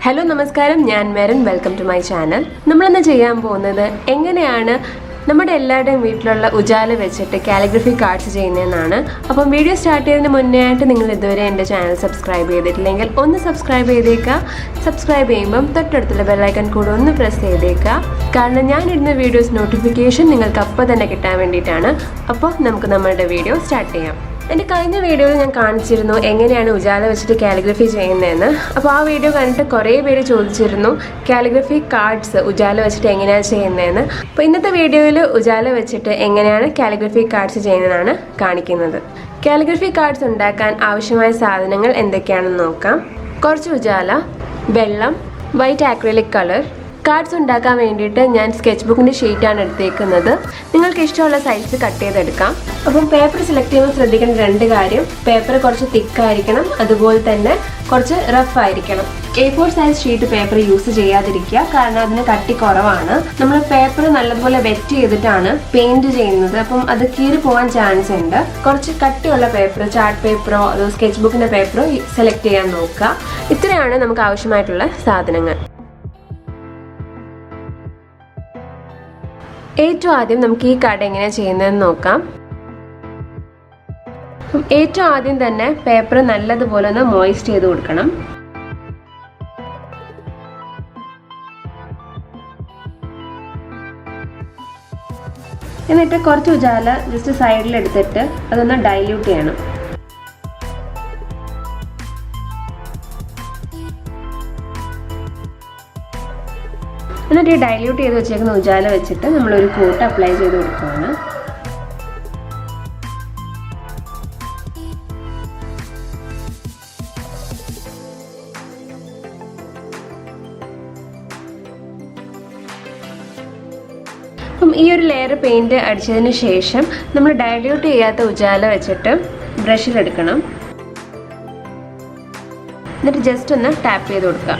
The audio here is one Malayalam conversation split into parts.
Hello, Namaskaram, ഞാൻ Merin. Welcome to my channel. നമ്മളിന്ന് ചെയ്യാൻ പോകുന്നത് എങ്ങനെയാണ് നമ്മുടെ എല്ലാവരുടെയും വീട്ടിലുള്ള ഉജാല വെച്ചിട്ട് കാലിഗ്രഫി കാർഡ്സ് ചെയ്യുന്നതെന്നാണ്. അപ്പം വീഡിയോ സ്റ്റാർട്ട് ചെയ്യുന്നതിന് മുന്നേ ആയിട്ട് നിങ്ങൾ ഇതുവരെ എൻ്റെ ചാനൽ സബ്സ്ക്രൈബ് ചെയ്തിട്ടില്ലെങ്കിൽ ഒന്ന് സബ്സ്ക്രൈബ് ചെയ്തേക്കുക. സബ്സ്ക്രൈബ് ചെയ്യുമ്പം തൊട്ടടുത്തുള്ള ബെല്ലൈക്കൺ കൂടെ ഒന്ന് പ്രസ് ചെയ്തേക്കുക. കാരണം ഞാനിടുന്ന വീഡിയോസ് നോട്ടിഫിക്കേഷൻ നിങ്ങൾക്ക് അപ്പോൾ തന്നെ കിട്ടാൻ വേണ്ടിയിട്ടാണ്. അപ്പോൾ നമുക്ക് നമ്മളുടെ വീഡിയോ സ്റ്റാർട്ട് ചെയ്യാം. എൻ്റെ കഴിഞ്ഞ വീഡിയോയിൽ ഞാൻ കാണിച്ചിരുന്നു എങ്ങനെയാണ് ഉജാല വെച്ചിട്ട് കാലിഗ്രഫി ചെയ്യുന്നതെന്ന്. അപ്പോൾ ആ വീഡിയോ കണ്ടിട്ട് കുറേ പേര് ചോദിച്ചിരുന്നു കാലിഗ്രഫി കാർഡ്സ് ഉജാല വെച്ചിട്ട് എങ്ങനെയാണ് ചെയ്യുന്നതെന്ന്. അപ്പോൾ ഇന്നത്തെ വീഡിയോയിൽ ഉജാല വെച്ചിട്ട് എങ്ങനെയാണ് കാലിഗ്രഫി കാർഡ്സ് ചെയ്യുന്നതാണ് കാണിക്കുന്നത്. കാലിഗ്രഫി കാർഡ്സ് ഉണ്ടാക്കാൻ ആവശ്യമായ സാധനങ്ങൾ എന്തൊക്കെയാണെന്ന് നോക്കാം. കുറച്ച് ഉജാല, വെള്ളം, വൈറ്റ് ആക്രിലിക് കളർ. കാർഡ്സ് ഉണ്ടാക്കാൻ വേണ്ടിയിട്ട് ഞാൻ സ്കെച്ച് ബുക്കിൻ്റെ ഷീറ്റാണ് എടുത്തേക്കുന്നത്. നിങ്ങൾക്ക് ഇഷ്ടമുള്ള സൈസ് കട്ട് ചെയ്തെടുക്കാം. അപ്പം പേപ്പർ സെലക്ട് ചെയ്യുമ്പോൾ ശ്രദ്ധിക്കേണ്ട രണ്ട് കാര്യം: പേപ്പർ കുറച്ച് തിക്കായിരിക്കണം, അതുപോലെ തന്നെ കുറച്ച് റഫ് ആയിരിക്കണം. A4 size sheet paper use ചെയ്യാതിരിക്കുക, കാരണം അതിന് കട്ടി കുറവാണ്. നമ്മൾ പേപ്പർ നല്ലതുപോലെ വെറ്റ് ചെയ്തിട്ടാണ് പെയിന്റ് ചെയ്യുന്നത്, അപ്പം അത് കീറി പോകാൻ ചാൻസ് ഉണ്ട്. കുറച്ച് കട്ടിയുള്ള പേപ്പർ, ചാർട്ട് പേപ്പറോ അതോ സ്കെച്ച് ബുക്കിൻ്റെ പേപ്പറോ സെലക്ട് ചെയ്യാൻ നോക്കുക. ഇത്രയാണ് നമുക്ക് ആവശ്യമായിട്ടുള്ള സാധനങ്ങൾ. ഏറ്റവും ആദ്യം നമുക്ക് ഈ കാർഡ് എങ്ങനെയാണ് ചെയ്യുന്നതെന്ന് നോക്കാം. ഏറ്റവും ആദ്യം തന്നെ പേപ്പർ നല്ലതുപോലെ ഒന്ന് മോയിസ്റ്റ് ചെയ്ത് കൊടുക്കണം. എന്നിട്ട് കുറച്ച് ഉജാല ജസ്റ്റ് സൈഡിൽ എടുത്തിട്ട് അതൊന്ന് ഡൈല്യൂട്ട് ചെയ്യണം. എന്നിട്ട് ഈ ഡൈല്യൂട്ട് ചെയ്ത് വെച്ചേക്കുന്ന ഉജാല വെച്ചിട്ട് നമ്മളൊരു കോട്ട് അപ്ലൈ ചെയ്ത് കൊടുക്കുകയാണ്. അപ്പം ഈ ഒരു ലെയർ പെയിൻറ് അടിച്ചതിന് ശേഷം നമ്മൾ ഡൈല്യൂട്ട് ചെയ്യാത്ത ഉജാല വെച്ചിട്ട് ബ്രഷിലെടുക്കണം. എന്നിട്ട് ജസ്റ്റ് ഒന്ന് ടാപ്പ് ചെയ്ത് കൊടുക്കുക.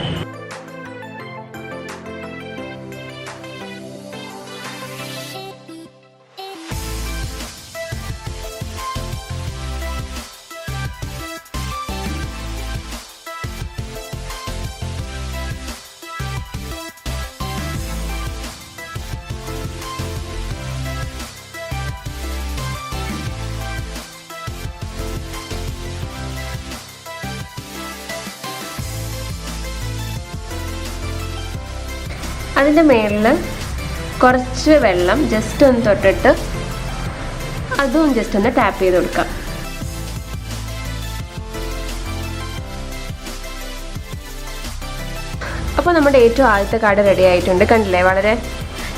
അതിൻ്റെ മേളിൽ കുറച്ച് വെള്ളം ജസ്റ്റ് ഒന്ന് തൊട്ടിട്ട് അതും ജസ്റ്റ് ഒന്ന് ടാപ്പ് ചെയ്ത് കൊടുക്കാം. അപ്പോൾ നമ്മുടെ ഏറ്റവും ആദ്യത്തെ കാർഡ് റെഡി ആയിട്ടുണ്ട്. കണ്ടില്ലേ, വളരെ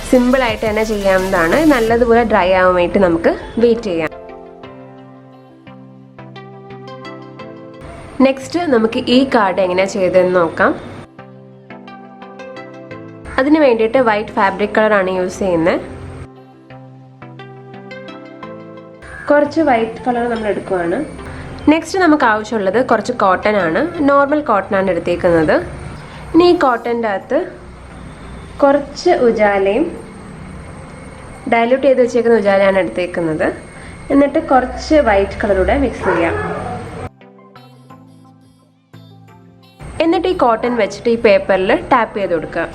സിമ്പിളായിട്ട് തന്നെ ചെയ്യാവുന്നതാണ്. നല്ലതുപോലെ ഡ്രൈ ആവാൻ വേണ്ടി നമുക്ക് വെയിറ്റ് ചെയ്യാം. നെക്സ്റ്റ് നമുക്ക് ഈ കാർഡ് എങ്ങനെയാണ് ചെയ്തതെന്ന് നോക്കാം. അതിന് വേണ്ടിയിട്ട് വൈറ്റ് ഫാബ്രിക് കളറാണ് യൂസ് ചെയ്യുന്നത്. കുറച്ച് വൈറ്റ് കളർ നമ്മൾ എടുക്കുവാണ്. നെക്സ്റ്റ് നമുക്ക് ആവശ്യമുള്ളത് കുറച്ച് കോട്ടൺ ആണ്. നോർമൽ കോട്ടൺ ആണ് എടുത്തേക്കുന്നത്. ഇനി ഈ കോട്ടൻ്റെ അകത്ത് കുറച്ച് ഉജാലയും ഡൈല്യൂട്ട് ചെയ്ത് വെച്ചേക്കുന്ന ഉജാലയാണ് എടുത്തേക്കുന്നത്. എന്നിട്ട് കുറച്ച് വൈറ്റ് കളറൂടെ മിക്സ് ചെയ്യാം. എന്നിട്ട് ഈ കോട്ടൺ വെച്ചിട്ട് ഈ പേപ്പറിൽ ടാപ്പ് ചെയ്ത് കൊടുക്കുക.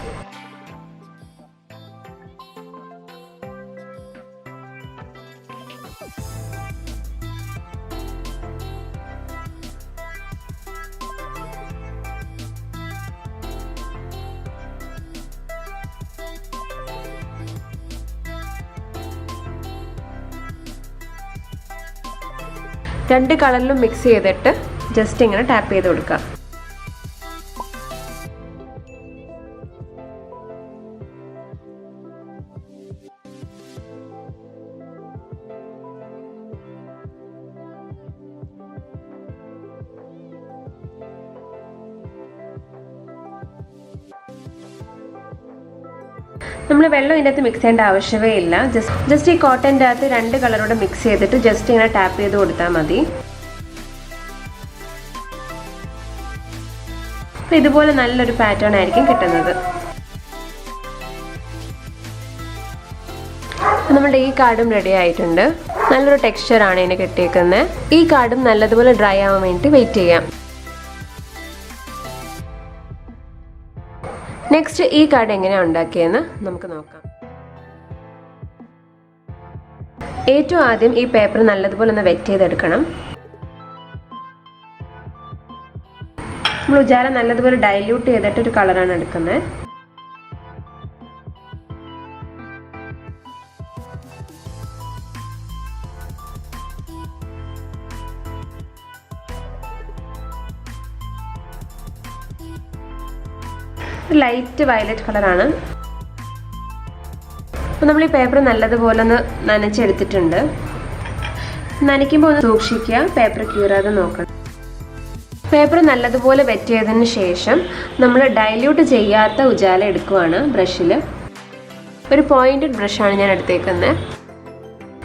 രണ്ട് കളറിലും മിക്സ് ചെയ്തിട്ട് ജസ്റ്റ് ഇങ്ങനെ ടാപ്പ് ചെയ്ത് കൊടുക്കുക. നമ്മൾ വെള്ളം ഇതിനകത്ത് മിക്സ് ചെയ്യേണ്ട ആവശ്യമേ ഇല്ല. ജസ്റ്റ് ഈ കോട്ടൻ്റെ അകത്ത് രണ്ട് കളറോടെ മിക്സ് ചെയ്തിട്ട് ജസ്റ്റ് ഇങ്ങനെ ടാപ്പ് ചെയ്ത് കൊടുത്താൽ മതി. അപ്പോൾ ഇതുപോലെ നല്ലൊരു പാറ്റേൺ ആയിരിക്കും കിട്ടുന്നത്. നമ്മുടെ ഈ കാർഡും റെഡി ആയിട്ടുണ്ട്. നല്ലൊരു ടെക്സ്ചറാണ് ഇതിന് കിട്ടിയേക്കുന്നത്. ഈ കാർഡും നല്ലതുപോലെ ഡ്രൈ ആവാൻ വേണ്ടി വെയിറ്റ് ചെയ്യാം. നെക്സ്റ്റ് ഈ കാർഡ് എങ്ങനെയാണ് ഉണ്ടാക്കിയെന്ന് നമുക്ക് നോക്കാം. ഏറ്റവും ആദ്യം ഈ പേപ്പർ നല്ലതുപോലെ ഒന്ന് വെറ്റ് ചെയ്തെടുക്കണം. നമ്മൾ ഉജാല നല്ലതുപോലെ ഡൈല്യൂട്ട് ചെയ്തിട്ട് ഒരു കളറാണ് എടുക്കുന്നത്. ലൈറ്റ് വയലറ്റ് കളറാണ്. അപ്പോൾ നമ്മൾ ഈ പേപ്പർ നല്ലതുപോലെ ഒന്ന് നനച്ചെടുത്തിട്ടുണ്ട്. നനയ്ക്കുമ്പോൾ ഒന്ന് സൂക്ഷിക്കുക, പേപ്പർ കീറാതെ നോക്കണം. പേപ്പർ നല്ലതുപോലെ വെറ്റ് ചെയ്തതിന് ശേഷം നമ്മൾ ഡൈല്യൂട്ട് ചെയ്യാത്ത ഉജാല എടുക്കുവാണ് ബ്രഷിൽ. ഒരു പോയിന്റഡ് ബ്രഷാണ് ഞാൻ എടുത്തേക്കുന്നത്.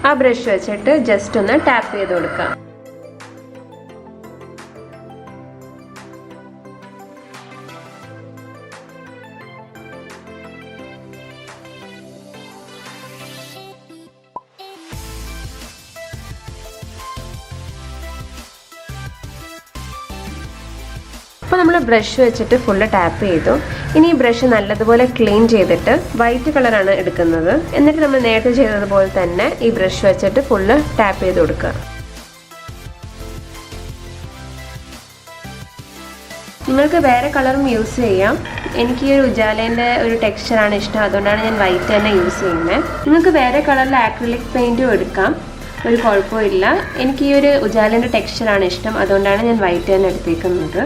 ആ ബ്രഷ് വെച്ചിട്ട് ജസ്റ്റ് ഒന്ന് ടാപ്പ് ചെയ്ത് കൊടുക്കാം. അപ്പോൾ നമ്മൾ ബ്രഷ് വെച്ചിട്ട് ഫുള്ള് ടാപ്പ് ചെയ്തു. ഇനി ഈ ബ്രഷ് നല്ലതുപോലെ ക്ലീൻ ചെയ്തിട്ട് വൈറ്റ് കളറാണ് എടുക്കുന്നത്. എന്നിട്ട് നമ്മൾ നേരത്തെ ചെയ്തതുപോലെ തന്നെ ഈ ബ്രഷ് വെച്ചിട്ട് ഫുള്ള് ടാപ്പ് ചെയ്ത് കൊടുക്കുക. നിങ്ങൾക്ക് വേറെ കളറും യൂസ് ചെയ്യാം. എനിക്ക് ഈ ഒരു ഉജാലേൻ്റെ ഒരു ടെക്സ്ചറാണ് ഇഷ്ടം, അതുകൊണ്ടാണ് ഞാൻ വൈറ്റ് തന്നെ യൂസ് ചെയ്യുന്നത്. നിങ്ങൾക്ക് വേറെ കളറിൽ ആക്രിലിക് പെയിൻറ്റും എടുക്കാം, ഒരു കുഴപ്പമില്ല. എനിക്ക് ഈ ഒരു ഉജാലേൻ്റെ ടെക്സ്ചറാണ് ഇഷ്ടം, അതുകൊണ്ടാണ് ഞാൻ വൈറ്റ് തന്നെ എടുത്തേക്കുന്നത്.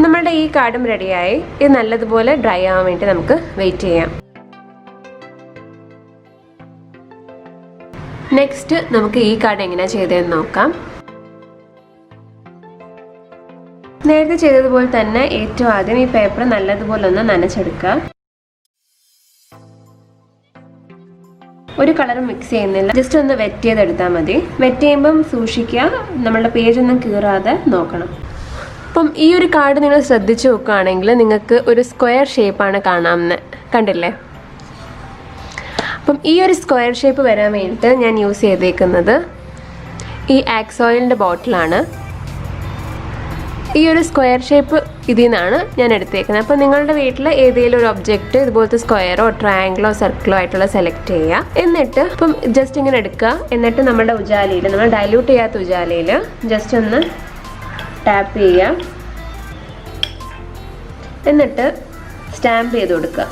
നമ്മളുടെ ഈ കാർഡും റെഡിയായി. ഇത് നല്ലതുപോലെ ഡ്രൈ ആവാൻ വേണ്ടി നമുക്ക് വെയിറ്റ് ചെയ്യാം. നെക്സ്റ്റ് നമുക്ക് ഈ കാർഡ് എങ്ങനെയാണ് ചെയ്തതെന്ന് നോക്കാം. നേരത്തെ ചെയ്തതുപോലെ തന്നെ ഏറ്റവും ആദ്യം ഈ പേപ്പർ നല്ലതുപോലെ ഒന്ന് നനച്ചെടുക്കുക. ഒരു കളറും മിക്സ് ചെയ്യുന്നില്ല, ജസ്റ്റ് ഒന്ന് വെറ്റ് ചെയ്തെടുത്താൽ മതി. വെറ്റ് ചെയ്യുമ്പം സൂക്ഷിക്കുക, നമ്മളുടെ പേജൊന്നും കീറാതെ നോക്കണം. അപ്പം ഈ ഒരു കാർഡ് നിങ്ങൾ ശ്രദ്ധിച്ച് നോക്കുകയാണെങ്കിൽ നിങ്ങൾക്ക് ഒരു സ്ക്വയർ ഷേപ്പാണ് കാണാമെന്ന് കണ്ടില്ലേ. അപ്പം ഈ ഒരു സ്ക്വയർ ഷേപ്പ് വരാൻ വേണ്ടിയിട്ട് ഞാൻ യൂസ് ചെയ്തേക്കുന്നത് ഈ ആക്സോയിലിൻ്റെ ബോട്ടിലാണ്. ഈ ഒരു സ്ക്വയർ ഷേപ്പ് ഇതിൽ നിന്നാണ് ഞാൻ എടുത്തേക്കുന്നത്. അപ്പം നിങ്ങളുടെ വീട്ടിൽ ഏതെങ്കിലും ഒരു ഒബ്ജക്റ്റ് ഇതുപോലത്തെ സ്ക്വയറോ ട്രയാങ്കിളോ സർക്കിളോ ആയിട്ടുള്ള സെലക്ട് ചെയ്യുക. എന്നിട്ട് ഇപ്പം ജസ്റ്റ് ഇങ്ങനെ എടുക്കുക. എന്നിട്ട് നമ്മുടെ ഉജാലയിൽ, നമ്മൾ ഡൈല്യൂട്ട് ചെയ്യാത്ത ഉജാലയിൽ ജസ്റ്റ് ഒന്ന് ടാപ്പ് ചെയ്യുക. എന്നിട്ട് സ്റ്റാമ്പ് ചെയ്ത് കൊടുക്കുക.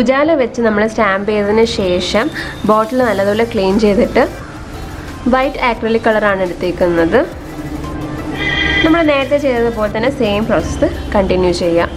ഉജാല വെച്ച് നമ്മൾ സ്റ്റാമ്പ് ചെയ്തതിന് ശേഷം ബോട്ടിൽ നല്ലതുപോലെ ക്ലീൻ ചെയ്തിട്ട് വൈറ്റ് ആക്രിലിക് കളറാണ് എടുത്തേക്കുന്നത്. നമ്മൾ നേരത്തെ ചെയ്തതുപോലെ തന്നെ സെയിം പ്രോസസ്സ് കണ്ടിന്യൂ ചെയ്യാം.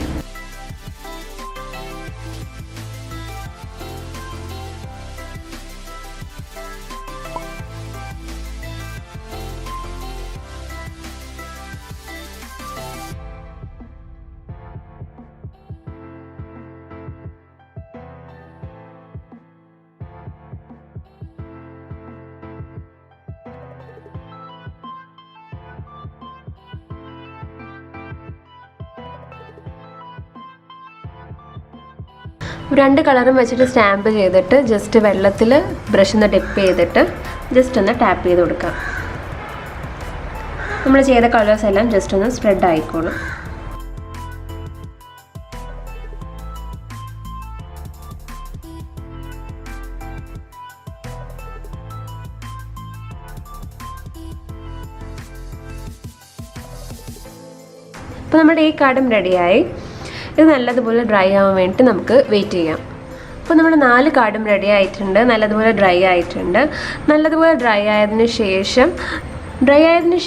രണ്ട് കളറും വെച്ചിട്ട് സ്റ്റാമ്പ് ചെയ്തിട്ട് ജസ്റ്റ് വെള്ളത്തിൽ ബ്രഷ് ഒന്ന് ഡിപ്പ് ചെയ്തിട്ട് ജസ്റ്റ് ഒന്ന് ടാപ്പ് ചെയ്ത് കൊടുക്കാം. നമ്മൾ ചെയ്ത കളേഴ്സ് എല്ലാം ജസ്റ്റ് ഒന്ന് സ്പ്രെഡ് ആയിക്കോളും. അപ്പോൾ നമ്മുടെ ഈ കാർഡും റെഡിയായി. ഇത് നല്ലതുപോലെ ഡ്രൈ ആവാൻ വേണ്ടിയിട്ട് നമുക്ക് വെയിറ്റ് ചെയ്യാം. അപ്പോൾ നമ്മൾ 4 കാർഡും റെഡി ആയിട്ടുണ്ട്, നല്ലതുപോലെ ഡ്രൈ ആയിട്ടുണ്ട്. നല്ലതുപോലെ ഡ്രൈ ആയതിനു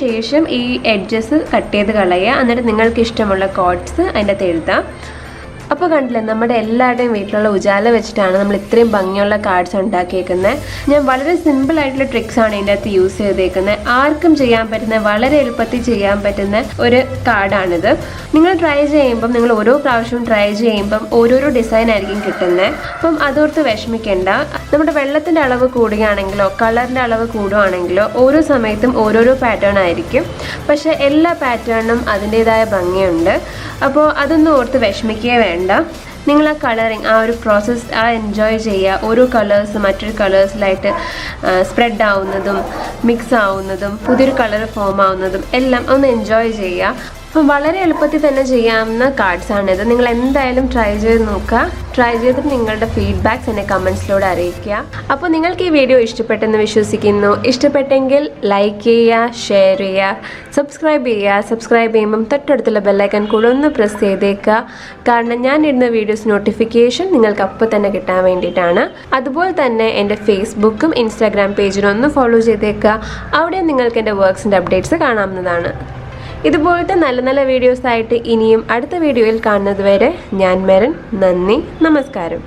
ശേഷം ഈ എഡ്ജസ് കട്ട് ചെയ്ത് കളയുക. എന്നിട്ട് നിങ്ങൾക്ക് ഇഷ്ടമുള്ള കോഡ്സ് അതിൻ്റെ അകത്ത് എഴുതാം. അപ്പോൾ കണ്ടില്ലേ, നമ്മുടെ എല്ലാവരുടെയും വീട്ടിലുള്ള ഉജാല വെച്ചിട്ടാണ് നമ്മൾ ഇത്രയും ഭംഗിയുള്ള കാർഡ്സ് ഉണ്ടാക്കിയേക്കുന്നത്. ഞാൻ വളരെ സിമ്പിൾ ആയിട്ടുള്ള ട്രിക്സ് ആണ് ഇതിൻ്റെ അകത്ത് യൂസ് ചെയ്തേക്കുന്നത്. ആർക്കും ചെയ്യാൻ പറ്റുന്ന, വളരെ എളുപ്പത്തിൽ ചെയ്യാൻ പറ്റുന്ന ഒരു കാർഡാണിത്. നിങ്ങൾ ട്രൈ ചെയ്യുമ്പം, നിങ്ങൾ ഓരോ പ്രാവശ്യവും ട്രൈ ചെയ്യുമ്പം ഓരോരോ ഡിസൈൻ ആയിരിക്കും കിട്ടുന്നത്. അപ്പം അതോർത്ത് വിഷമിക്കേണ്ട. നമ്മുടെ വെള്ളത്തിൻ്റെ അളവ് കൂടുകയാണെങ്കിലോ കളറിൻ്റെ അളവ് കൂടുകയാണെങ്കിലോ ഓരോ സമയത്തും ഓരോരോ പാറ്റേൺ ആയിരിക്കും. പക്ഷേ എല്ലാ പാറ്റേണിനും അതിൻ്റേതായ ഭംഗിയുണ്ട്. അപ്പോൾ അതൊന്നും ഓർത്ത് വിഷമിക്കുകയേ വേണ്ട. നിങ്ങൾ ആ കളറിങ്, ആ ഒരു പ്രോസസ്സ് എൻജോയ് ചെയ്യുക. ഓരോ കളേഴ്സ് മറ്റൊരു കളേഴ്സിലായിട്ട് സ്പ്രെഡ് ആവുന്നതും മിക്സ് ആവുന്നതും പുതിയൊരു കളർ ഫോം ആവുന്നതും എല്ലാം ഒന്ന് എൻജോയ് ചെയ്യുക. അപ്പം വളരെ എളുപ്പത്തിൽ തന്നെ ചെയ്യാവുന്ന കാർഡ്സാണിത്. നിങ്ങൾ എന്തായാലും ട്രൈ ചെയ്ത് നോക്കുക. ട്രൈ ചെയ്തിട്ട് നിങ്ങളുടെ ഫീഡ്ബാക്ക്സ് എന്നെ കമൻസിലൂടെ അറിയിക്കുക. അപ്പോൾ നിങ്ങൾക്ക് ഈ വീഡിയോ ഇഷ്ടപ്പെട്ടെന്ന് വിശ്വസിക്കുന്നു. ഇഷ്ടപ്പെട്ടെങ്കിൽ ലൈക്ക് ചെയ്യുക, ഷെയർ ചെയ്യുക, സബ്സ്ക്രൈബ് ചെയ്യുക. സബ്സ്ക്രൈബ് ചെയ്യുമ്പം തൊട്ടടുത്തുള്ള ബെല്ലൈക്കൺ കൂടെ ഒന്ന് പ്രസ് ചെയ്തേക്കുക. കാരണം ഞാൻ ഇടുന്ന വീഡിയോസ് നോട്ടിഫിക്കേഷൻ നിങ്ങൾക്ക് അപ്പോൾ തന്നെ കിട്ടാൻ വേണ്ടിയിട്ടാണ്. അതുപോലെ തന്നെ എൻ്റെ ഫേസ്ബുക്കും ഇൻസ്റ്റാഗ്രാം പേജിലും ഒന്ന് ഫോളോ ചെയ്തേക്കുക. അവിടെ നിങ്ങൾക്ക് എൻ്റെ വർക്ക്സിൻ്റെ അപ്ഡേറ്റ്സ് കാണാവുന്നതാണ്. ഇതുപോലത്തെ നല്ല നല്ല വീഡിയോസായിട്ട് ഇനിയും അടുത്ത വീഡിയോയിൽ കാണുന്നത് വരെ ഞാൻ മെറിൻ. നന്ദി, നമസ്കാരം.